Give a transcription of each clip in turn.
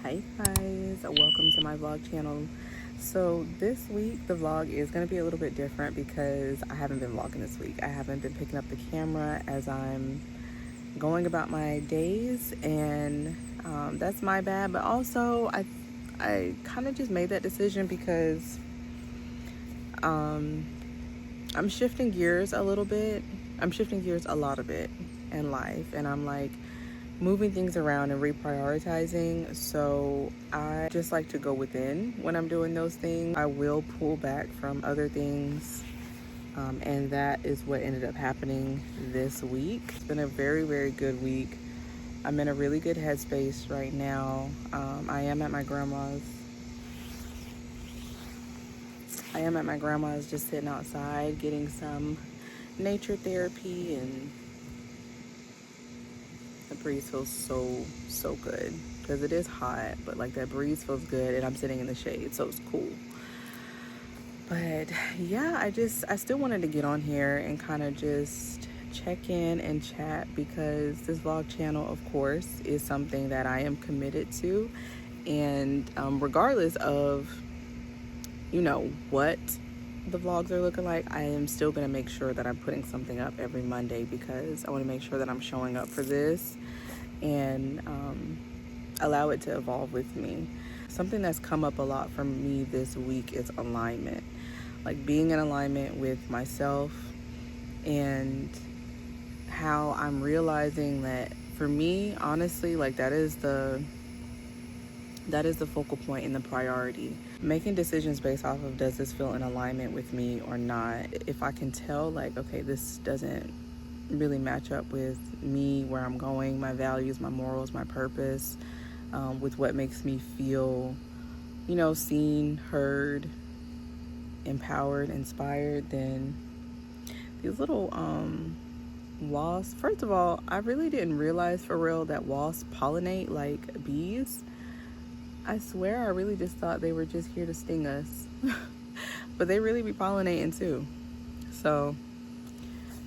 Hi guys, welcome to my vlog channel. So this week the vlog is going to be a little bit different because I haven't been vlogging this week. I haven't been picking up the camera as I'm going about my days, and that's my bad. But also I kind of just made that decision because I'm shifting gears a little bit. I'm shifting gears a lot of it in life, and I'm like moving things around and reprioritizing. So I just like to go within when I'm doing those things. I will pull back from other things, and that is what ended up happening this week. It's been a very, very good week. I'm in a really good headspace right now. I am at my grandma's. Just sitting outside getting some nature therapy, and the breeze feels so good because it is hot, but like that breeze feels good, and I'm sitting in the shade, so it's cool. But yeah, I still wanted to get on here and kind of just check in and chat because this vlog channel, of course, is something that I am committed to, and regardless of what the vlogs are looking like, I am still going to make sure that I'm putting something up every Monday because I want to make sure that I'm showing up for this and allow it to evolve with me. Something that's come up a lot for me this week is alignment, like being in alignment with myself, and how I'm realizing that for me, honestly, like that is the focal point and the priority. Making decisions based off of, does this feel in alignment with me or not? If I can tell, like, okay, this doesn't really match up with me, where I'm going, my values, my morals, my purpose, with what makes me feel, seen, heard, empowered, inspired, then these little wasps. First of all, I really didn't realize for real that wasps pollinate like bees. I swear I really just thought they were just here to sting us. But they really be pollinating too. So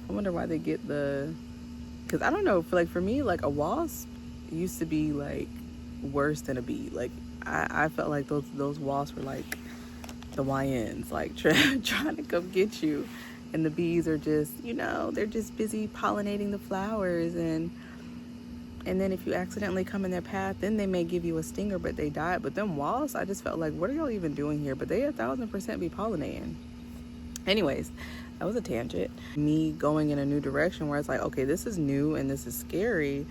I wonder why they get because I don't know, for me, like a wasp used to be like worse than a bee. Like I felt like those wasps were like the YNs, like trying to come get you. And the bees are just, they're just busy pollinating the flowers, and then if you accidentally come in their path, then they may give you a stinger, but they die. But them wasps, I just felt like, what are y'all even doing here? But they 1,000% be pollinating. Anyways, that was a tangent. Me going in a new direction where it's like, okay, this is new and this is scary,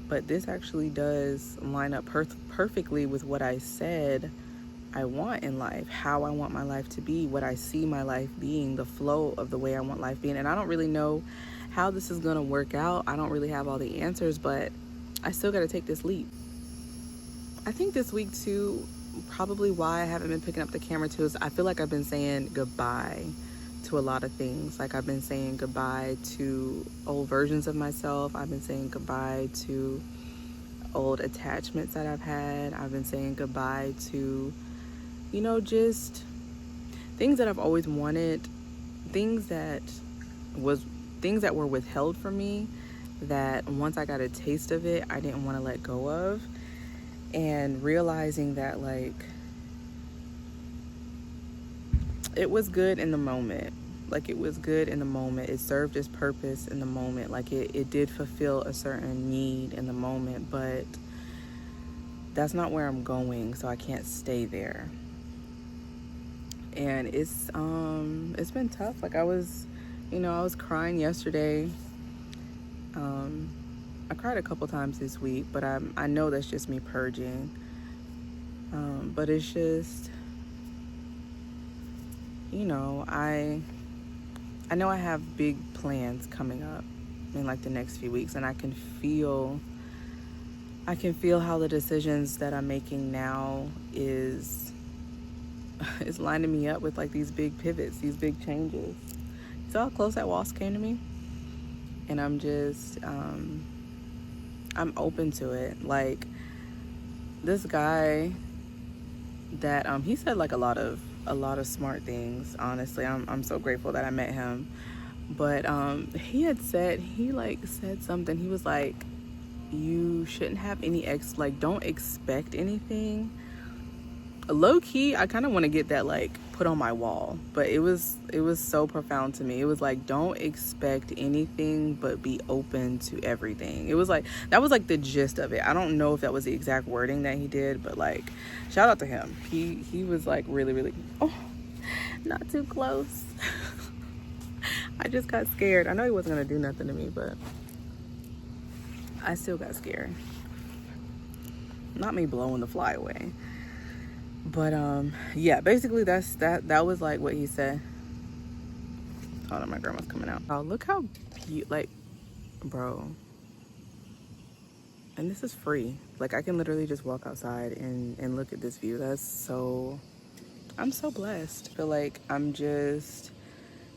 but this actually does line up perfectly with what I said I want in life, how I want my life to be, what I see my life being, the flow of the way I want life being. And I don't really know how this is going to work out. I don't really have all the answers, but I still got to take this leap. I think this week too, probably why I haven't been picking up the camera too, is I feel like I've been saying goodbye to a lot of things. Like I've been saying goodbye to old versions of myself. I've been saying goodbye to old attachments that I've had. I've been saying goodbye to, just things that I've always wanted, things that were withheld from me, that once I got a taste of it, I didn't want to let go of. And realizing that, like, it was good in the moment. Like, it was good in the moment. It served its purpose in the moment. Like, it did fulfill a certain need in the moment, but that's not where I'm going, so I can't stay there. And it's been tough. Like, I was crying yesterday. I cried a couple times this week, but I know that's just me purging. But it's just, I know I have big plans coming up in like the next few weeks, and I can feel how the decisions that I'm making now is lining me up with like these big pivots, these big changes. You saw how close that wasp came to me? And I'm just, I'm open to it. Like this guy that, he said like a lot of smart things. Honestly, I'm so grateful that I met him. But he said something. He was like, you shouldn't have any like, don't expect anything. Low key, I kind of want to get that like put on my wall, but it was so profound to me. It was like, don't expect anything but be open to everything. It was like, that was like the gist of it. I don't know if that was the exact wording that he did, but like, shout out to him. He was like really, oh, not too close. I just got scared. I know he wasn't gonna do nothing to me, but I still got scared. Not me blowing the fly away. But yeah, basically that was like what he said. Hold on, my grandma's coming out. Oh, look how like, bro. And this is free. Like, I can literally just walk outside and look at this view. I'm so blessed. I feel like I'm just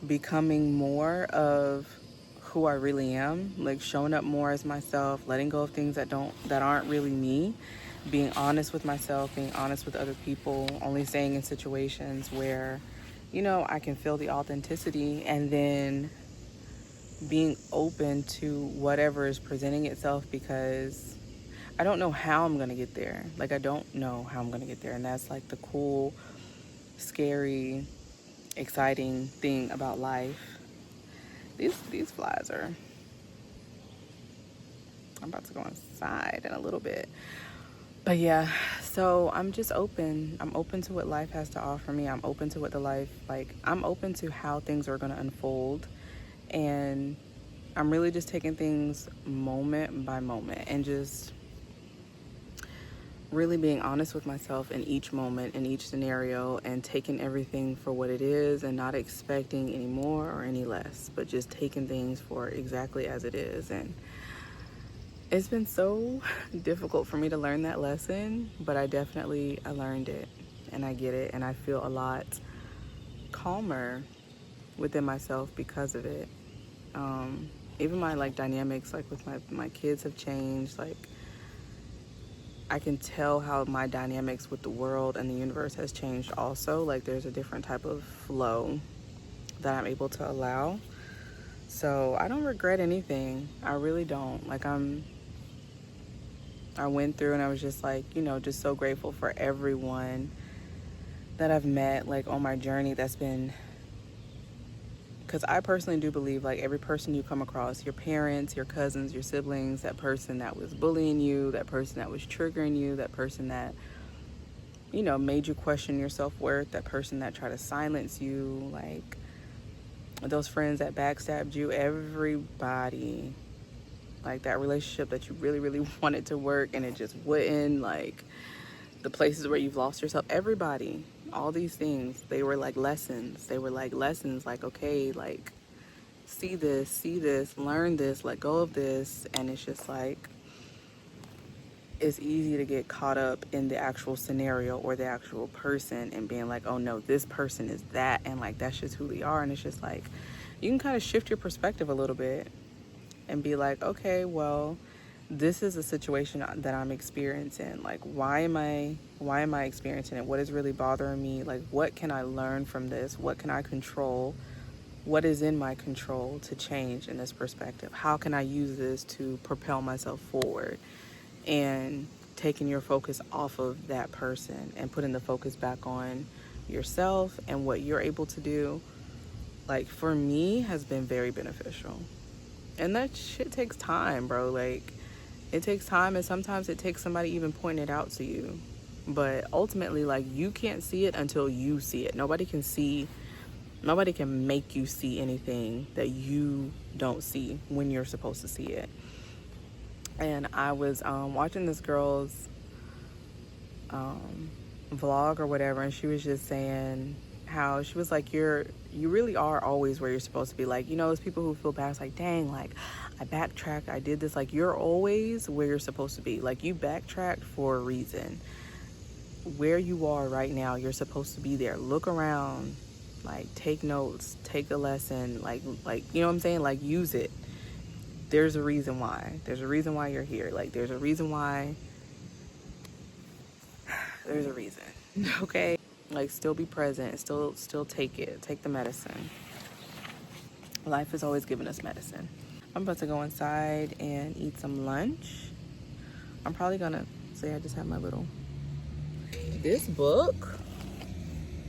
becoming more of who I really am, like showing up more as myself, letting go of things that aren't really me, being honest with myself, being honest with other people, only staying in situations where, you know, I can feel the authenticity, and then being open to whatever is presenting itself, because I don't know how I'm gonna get there. Like, I don't know how I'm gonna get there, and that's like the cool, scary, exciting thing about life. These flies are, I'm about to go inside in a little bit. But yeah, so I'm just open. I'm open to what life has to offer me. I'm open to I'm open to how things are gonna unfold. And I'm really just taking things moment by moment and just really being honest with myself in each moment, in each scenario, and taking everything for what it is and not expecting any more or any less, but just taking things for exactly as it is. And it's been so difficult for me to learn that lesson, but I learned it, and I get it, and I feel a lot calmer within myself because of it. Even my like dynamics like with my kids have changed. Like, I can tell how my dynamics with the world and the universe has changed also. Like, there's a different type of flow that I'm able to allow. So I don't regret anything. I really don't. Like, I went through and I was just like, you know, just so grateful for everyone that I've met, like, on my journey. That's been, because I personally do believe, like, every person you come across, your parents, your cousins, your siblings, that person that was bullying you, that person that was triggering you, that person that, you know, made you question your self-worth, that person that tried to silence you, like, those friends that backstabbed you, everybody, like, that relationship that you really wanted to work and it just wouldn't, like, the places where you've lost yourself, everybody, all these things, they were like lessons. Like, okay, like, see this, learn this, let go of this. And it's just like, it's easy to get caught up in the actual scenario or the actual person and being like, oh no, this person is that, and like, that's just who they are. And it's just like, you can kind of shift your perspective a little bit and be like, okay, well, this is a situation that I'm experiencing. Like, why am I experiencing it? What is really bothering me? Like, what can I learn from this? What can I control? What is in my control to change in this perspective? How can I use this to propel myself forward? And taking your focus off of that person and putting the focus back on yourself and what you're able to do, like, for me, has been very beneficial. And that shit takes time, bro. Like, it takes time, and sometimes it takes somebody even pointing it out to you. But ultimately, like, you can't see it until you see it. Nobody can make you see anything that you don't see when you're supposed to see it. And I was watching this girl's vlog or whatever, and she was just saying how she was like, you really are always where you're supposed to be. Like, you know, those people who feel bad, it's like, dang, like, I backtracked, I did this. Like, you're always where you're supposed to be. Like, you backtracked for a reason. Where you are right now, you're supposed to be there. Look around, like, take notes, take the lesson, like, you know what I'm saying? Like, use it. There's a reason why. There's a reason why you're here. Like, there's a reason why. There's a reason. Okay? Like, still be present. Still take it. Take the medicine. Life is always giving us medicine. I'm about to go inside and eat some lunch. I'm probably gonna say I just have my little, this book,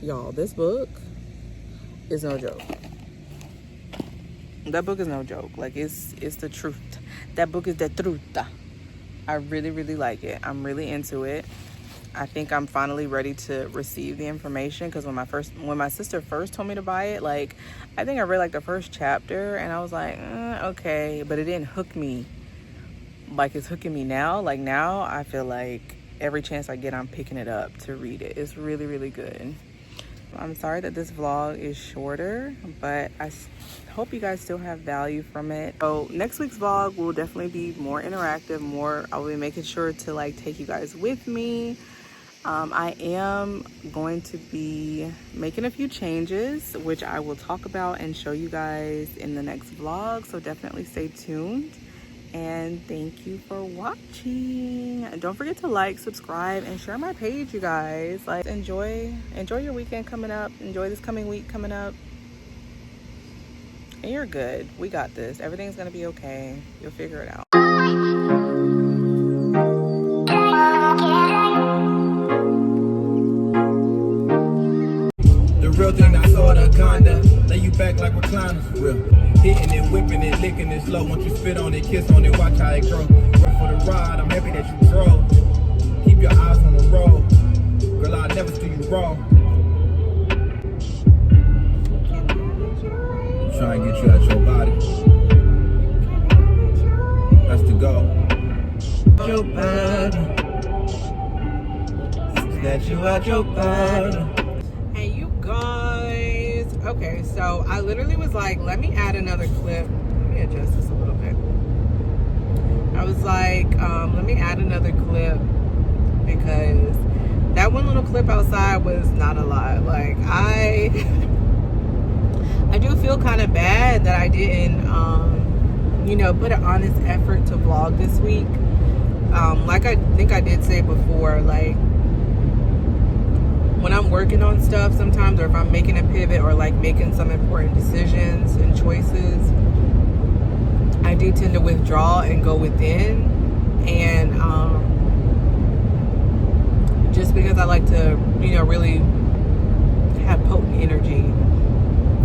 y'all, this book is no joke. That book is no joke. Like, it's the truth. That book is the truth. I really, really like it. I'm really into it. I think I'm finally ready to receive the information, because when my sister first told me to buy it, like, I think I read like the first chapter and I was like, okay, but it didn't hook me like it's hooking me now. Like, now I feel like every chance I get, I'm picking it up to read it. It's really, really good. I'm sorry that this vlog is shorter, but I hope you guys still have value from it. So next week's vlog will definitely be more interactive, I will be making sure to like take you guys with me. I am going to be making a few changes, which I will talk about and show you guys in the next vlog, so definitely stay tuned. And thank you for watching. Don't forget to like, subscribe, and share my page, you guys. Like, enjoy your weekend coming up. Enjoy this coming week coming up. And you're good. We got this. Everything's gonna be okay. You'll figure it out. The real thing, I saw the conda. Lay you back like recliners. Real. Hitting it, whipping it, licking it slow. Once you spit on it, kiss on it, watch how it grow. Run for the ride, I'm happy that you drove. Keep your eyes on the road. Girl, I'll never see you wrong. Try and get you out your body. That's the goal. Your body. Snatch you out your body. Hey, you guys. Okay, so I literally was like, let me add another clip. Let me adjust this a little bit. I was like, let me add another clip, because that one little clip outside was not a lot. Like, I do feel kind of bad that I didn't, put an honest effort to vlog this week. Like I think I did say before, like, when I'm working on stuff sometimes, or if I'm making a pivot or like making some important decisions and choices, I do tend to withdraw and go within. And just because I like to, really have potent energy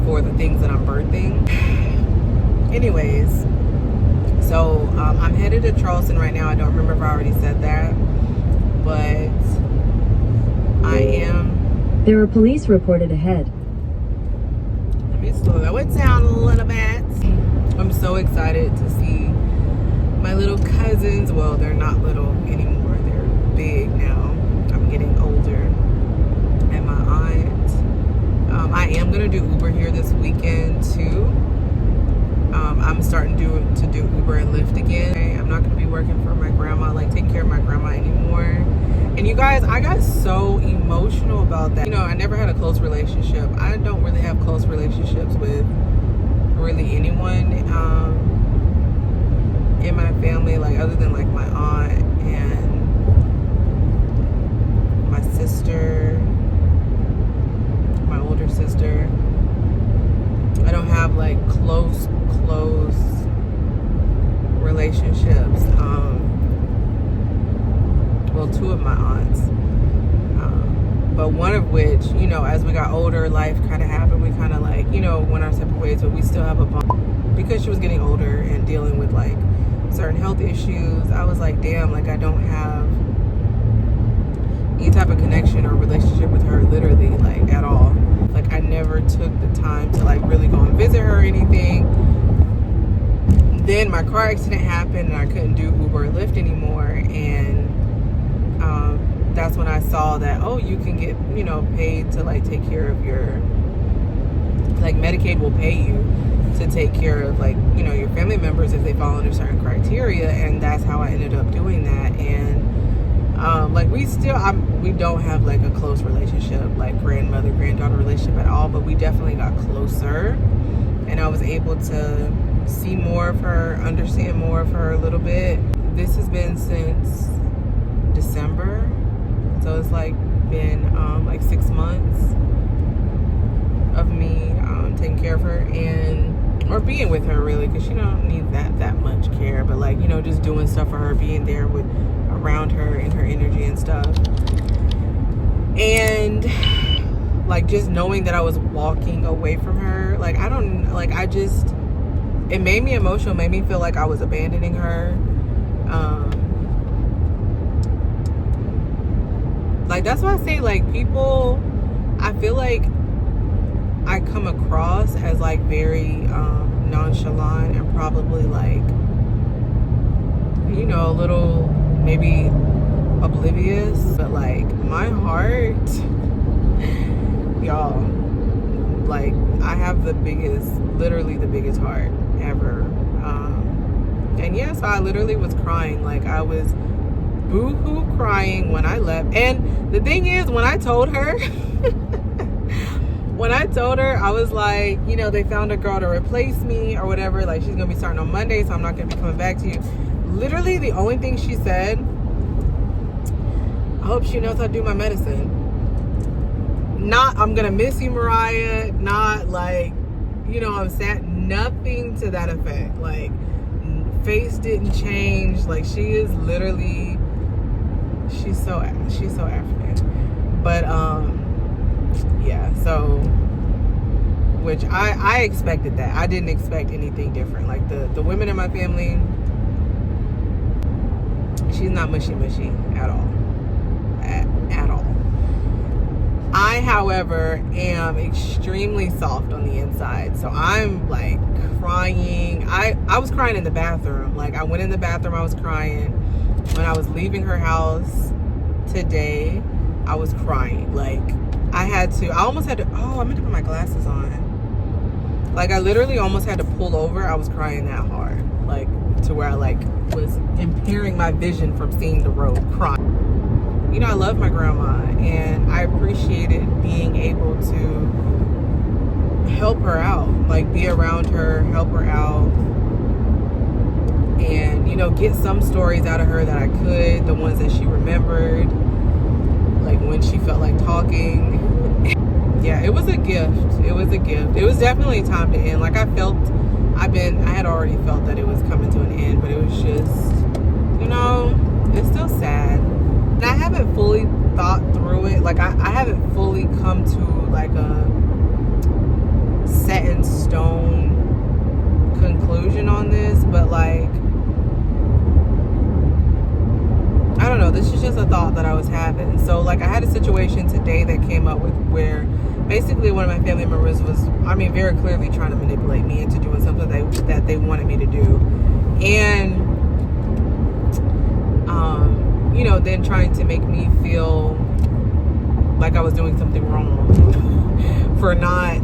for the things that I'm birthing. Anyways, so I'm headed to Charleston right now. I don't remember if I already said that, but I am. There are police reported ahead. Let me slow it down a little bit. I'm so excited to see my little cousins. Well, they're not little anymore. They're big now. I'm getting older. And my aunt. I am going to do Uber here this weekend too. I'm starting to do Uber and Lyft again. I'm not going to be working for my grandma, like taking care of my grandma anymore. And you guys, I got so emotional about that. I never had a close relationship. I don't really have close relationships with really anyone in my family, like other than like my aunt and my sister, my older sister. I don't have like close relationships. Well, two of my aunts, but one of which, as we got older, life kind of happened. We kind of like, went our separate ways, but we still have a bond because she was getting older and dealing with like certain health issues. I was like, damn, like I don't have any type of connection or relationship with her, literally, like at all. Like I never took the time to like really go and visit her or anything. Then my car accident happened and I couldn't do Uber or Lyft anymore, and that's when I saw that, oh, you can get, paid to like take care of your, like Medicaid will pay you to take care of like, your family members if they fall under certain criteria. And that's how I ended up doing that. And like we don't have like a close relationship, like grandmother-granddaughter relationship at all, but we definitely got closer. And I was able to see more of her, understand more of her a little bit. This has been since December. So it's like been like 6 months of me taking care of her or being with her, really, because she don't need that much care, but like, just doing stuff for her, being there with around her and her energy and stuff. And like just knowing that I was walking away from her, like it made me emotional, made me feel like I was abandoning her. Like that's why I say, like, people, I feel like I come across as like very nonchalant and probably like, you know, a little maybe oblivious, but like my heart, y'all, like I have literally the biggest heart ever. And yeah, so I literally was crying. Like I was boo-hoo crying when I left. And the thing is, when I told her I was like, you know, they found a girl to replace me or whatever, like she's gonna be starting on Monday, so I'm not gonna be coming back to you. Literally the only thing she said, I hope she knows how to do my medicine. Not, I'm gonna miss you, Mariah. Not like, you know, I'm sad. Nothing to that effect. Like, face didn't change. Like, she is literally, she's so African. But yeah, so, which I expected that. I didn't expect anything different. Like the women in my family, she's not mushy at all. At all. I, however, am extremely soft on the inside. So I'm like crying. I was crying in the bathroom. Like I went in the bathroom, I was crying. When I was leaving her house today, I was crying. Like I almost had to, I meant to put my glasses on. Like I literally almost had to pull over. I was crying that hard. Like to where I like was impairing my vision from seeing the road, crying. You know, I love my grandma and I appreciated being able to help her out, like be around her, help her out, and, you know, get some stories out of her that I could, the ones that she remembered, like when she felt like talking. Yeah, it was a gift. It was a gift. It was definitely time to end. Like I had already felt that it was coming to an end, but it was just, you know, it's still sad. And I haven't fully thought through it. Like I haven't fully come to like a set in stone conclusion on this, but like, I don't know, this is just a thought that I was having. So like I had a situation today that came up with where basically one of my family members was, very clearly trying to manipulate me into doing something that they wanted me to do. And you know, then trying to make me feel like I was doing something wrong for not,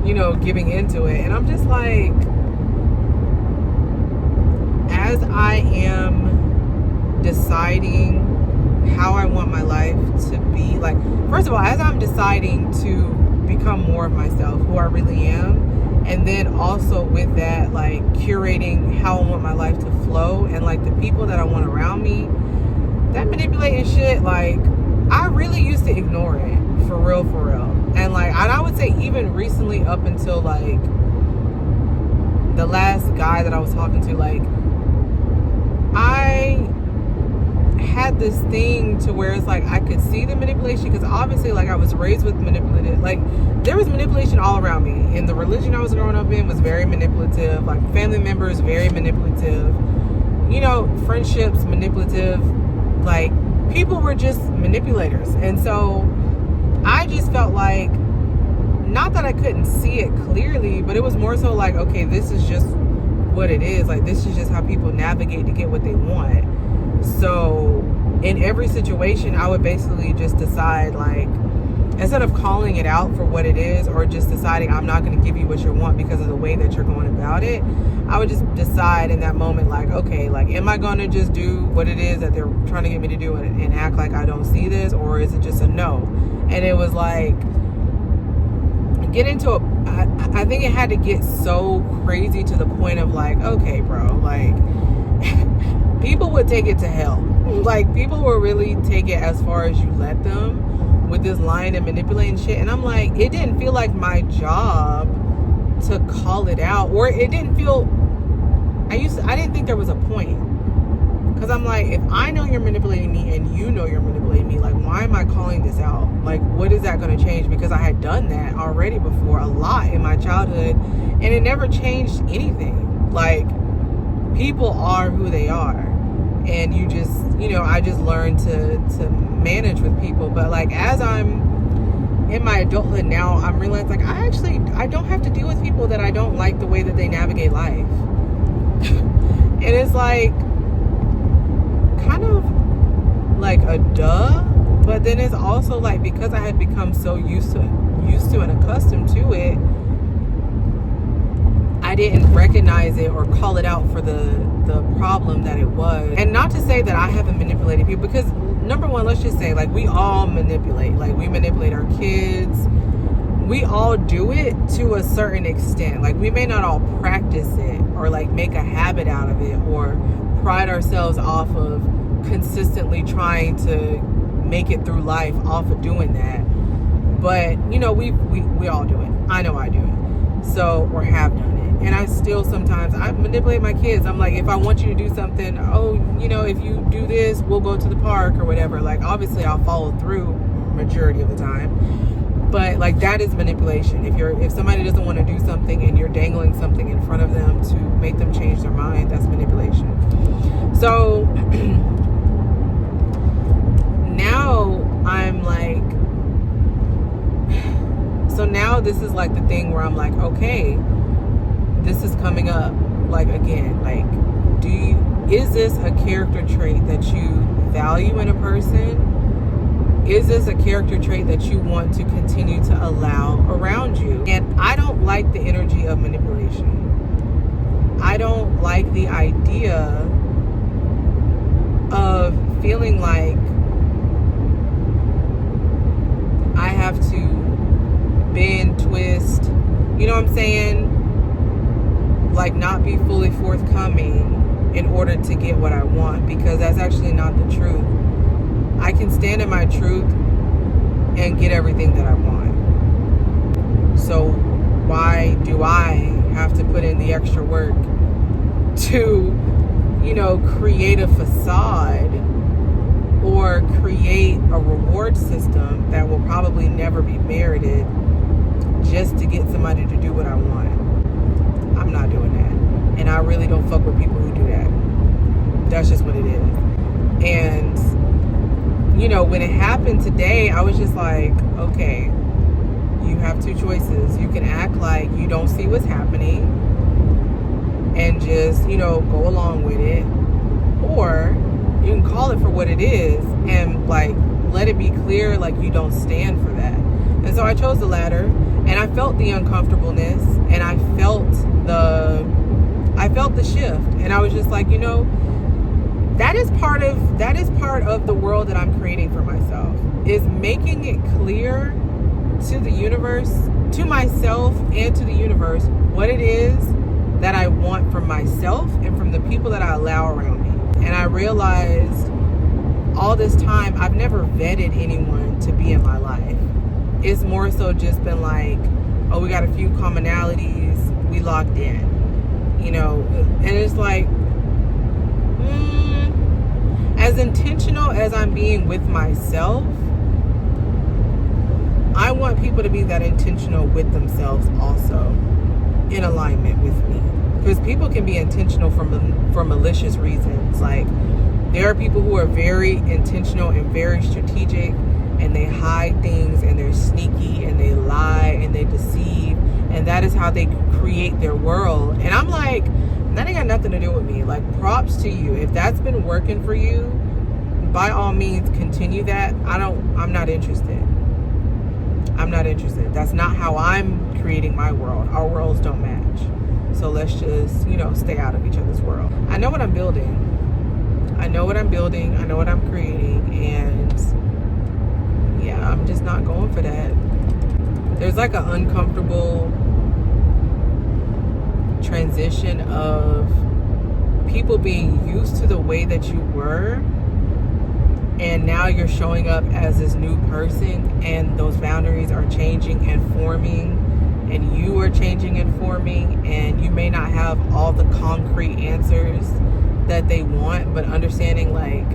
you know, giving into it. And I'm just like, as I am deciding how I want my life to be, like, first of all, as I'm deciding to become more of myself, who I really am, and then also with that, like, curating how I want my life to flow and like the people that I want around me, that manipulating shit, like, I really used to ignore it, for real. And like, and I would say even recently, up until like the last guy that I was talking to, like, I had this thing to where it's like I could see the manipulation, because obviously, like, I was raised with manipulative, like, there was manipulation all around me, and the religion I was growing up in was very manipulative, like family members very manipulative, you know, friendships manipulative, like people were just manipulators. And so I just felt like, not that I couldn't see it clearly, but it was more so like, okay, this is just what it is. Like, this is just how people navigate to get what they want. So in every situation, I would basically just decide, like, instead of calling it out for what it is, or just deciding I'm not going to give you what you want because of the way that you're going about it, I would just decide in that moment, like, okay, like, am I going to just do what it is that they're trying to get me to do and act like I don't see this, or is it just a no? And it was like, I think it had to get so crazy to the point of like, okay, bro, like, people would take it to hell. Like, people will really take it as far as you let them with this lying and manipulating shit. And I'm like, it didn't feel like my job to call it out, or it didn't feel, I didn't think there was a point, Because I'm like, if I know you're manipulating me and you know you're manipulating me, like, why am I calling this out? Like, what is that going to change? Because I had done that already before a lot in my childhood, and it never changed anything. Like, people are who they are, and you just, I just learned to manage with people. But like, as I'm in my adulthood now, I'm realizing, like, I don't have to deal with people that I don't like the way that they navigate life. And it's like kind of like a duh, but then it's also like, because I had become so used to and accustomed to it, I didn't recognize it or call it out for the problem that it was. And not to say that I haven't manipulated people, because number one, let's just say, like, we all manipulate. Like, we manipulate our kids. We all do it to a certain extent. Like, we may not all practice it or like make a habit out of it or pride ourselves off of consistently trying to make it through life off of doing that. But we all do it. I know I do it. So, or have done it. And I still sometimes, I manipulate my kids. I'm like, if I want you to do something, if you do this, we'll go to the park or whatever. Like, obviously I'll follow through majority of the time. But like, that is manipulation. If somebody doesn't want to do something and you're dangling something in front of them to make them change their mind, that's manipulation. So now I'm like, now this is like the thing where I'm like, okay, this is coming up, like, again, like, is this a character trait that you value in a person? Is this a character trait that you want to continue to allow around you? And I don't like the energy of manipulation. I don't like the idea of feeling like I have to bend, twist, you know what I'm saying? Like, not be fully forthcoming in order to get what I want, because that's actually not the truth. I can stand in my truth and get everything that I want. So why do I have to put in the extra work to, create a facade or create a reward system that will probably never be merited just to get somebody to do what I want? I'm not doing that. And I really don't fuck with people who do that. That's just what it is. And when it happened today, I was just like, okay, you have two choices. You can act like you don't see what's happening and just, go along with it. Or you can call it for what it is and, like, let it be clear, like, you don't stand for that. And so I chose the latter, and I felt the uncomfortableness, and I felt the shift. And I was just like, that is part of the world that I'm creating for myself, is making it clear to the universe, to myself and to the universe, what it is that I want from myself and from the people that I allow around me. And I realized all this time, I've never vetted anyone to be in my life. It's more so just been like, oh, we got a few commonalities, we locked in, and it's like, as intentional as I'm being with myself, I want people to be that intentional with themselves also, in alignment with me. Because people can be intentional for malicious reasons. Like, there are people who are very intentional and very strategic, and they hide things, and they're sneaky, and they lie, and they deceive, and that is how they create their world. And I'm like, that ain't got nothing to do with me. Like, props to you. If that's been working for you, by all means, continue that. I'm not interested. I'm not interested. That's not how I'm creating my world. Our worlds don't match. So let's just, stay out of each other's world. I know what I'm building. I know what I'm building. I know what I'm creating. And yeah, I'm just not going for that. There's like an uncomfortable transition of people being used to the way that you were, and now you're showing up as this new person, and those boundaries are changing and forming, and you are changing and forming, and you may not have all the concrete answers that they want, but understanding like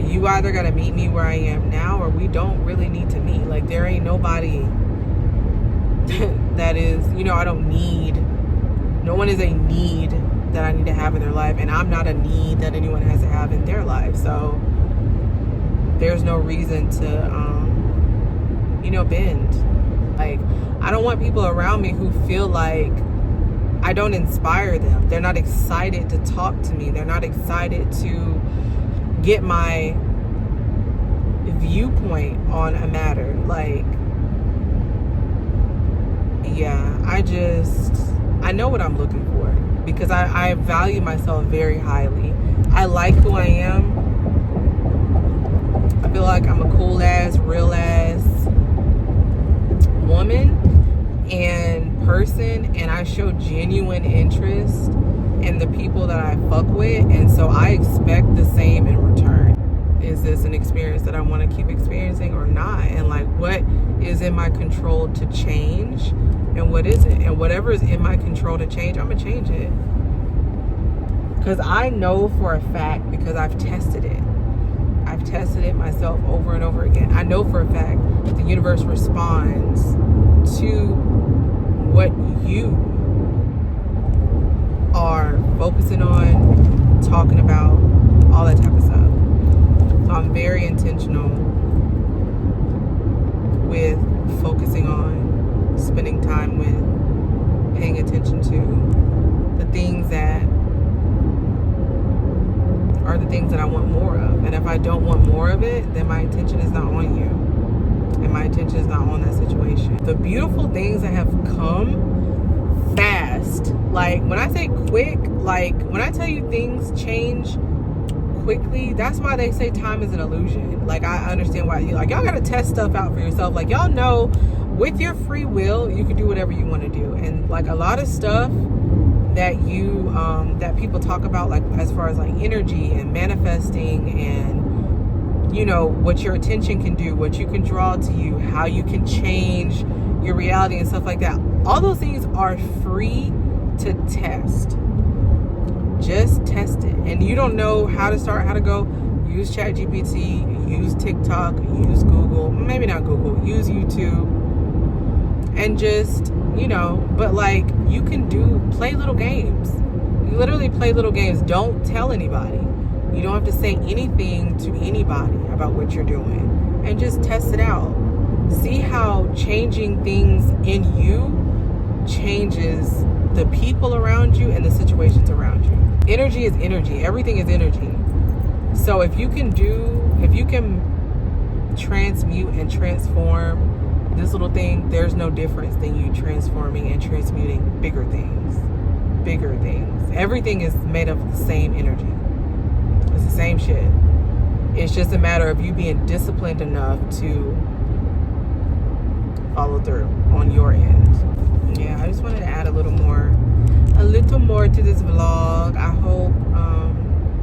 you either got to meet me where I am now, or we don't really need to meet. Like there ain't nobody that is, you know, I don't need, no one is a need that I need to have in their life, and I'm not a need that anyone has to have in their life. So there's no reason to you know, bend. Like I don't want people around me who feel like I don't inspire them. They're not excited to talk to me. They're not excited to get my viewpoint on a matter. Like, yeah, I know what I'm looking for, because I value myself very highly. I like who I am. I feel like I'm a cool ass, real ass woman and person, and I show genuine interest in the people that I fuck with, and so I expect the same in return. Is this an experience that I want to keep experiencing or not? And like, what is in my control to change and what isn't? And whatever is in my control to change, I'm gonna change it, because I know for a fact, because I've tested it myself over and over again. I know for a fact that the universe responds to what you are focusing on, talking about, all that type of stuff. So I'm very intentional with focusing on, spending time with, paying attention to the things that are the things that I want more of. And if I don't want more of it, then my intention is not on you. And my intention is not on that situation. The beautiful things that have come fast, like when I say quick, like when I tell you things change quickly, that's why they say time is an illusion. Like I understand why y'all gotta test stuff out for yourself. Like y'all know with your free will, you can do whatever you want to do. And like a lot of stuff that you that people talk about, like as far as like energy and manifesting, and you know what your attention can do, what you can draw to you, how you can change your reality and stuff like that, all those things are free to test. Just test it. And you don't know how to start, how to go, use ChatGPT, use TikTok, use Google, maybe not Google, use YouTube, and just, you know, but like you can play little games. You literally play little games. Don't tell anybody. You don't have to say anything to anybody about what you're doing, and just test it out. See how changing things in you changes the people around you and the situations around you. Energy is energy. Everything is energy. So if you can transmute and transform this little thing, there's no difference than you transforming and transmuting bigger things. Everything is made of the same energy. It's the same shit. It's just a matter of you being disciplined enough to follow through on your end. Yeah, I just wanted to add a little more to this vlog. I hope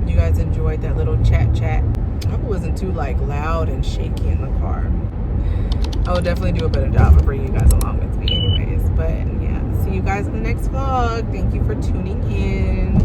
you guys enjoyed that little chat. I hope it wasn't too like loud and shaky in the car. I will definitely do a better job of bringing you guys along with me anyways. But yeah, see you guys in the next vlog. Thank you for tuning in.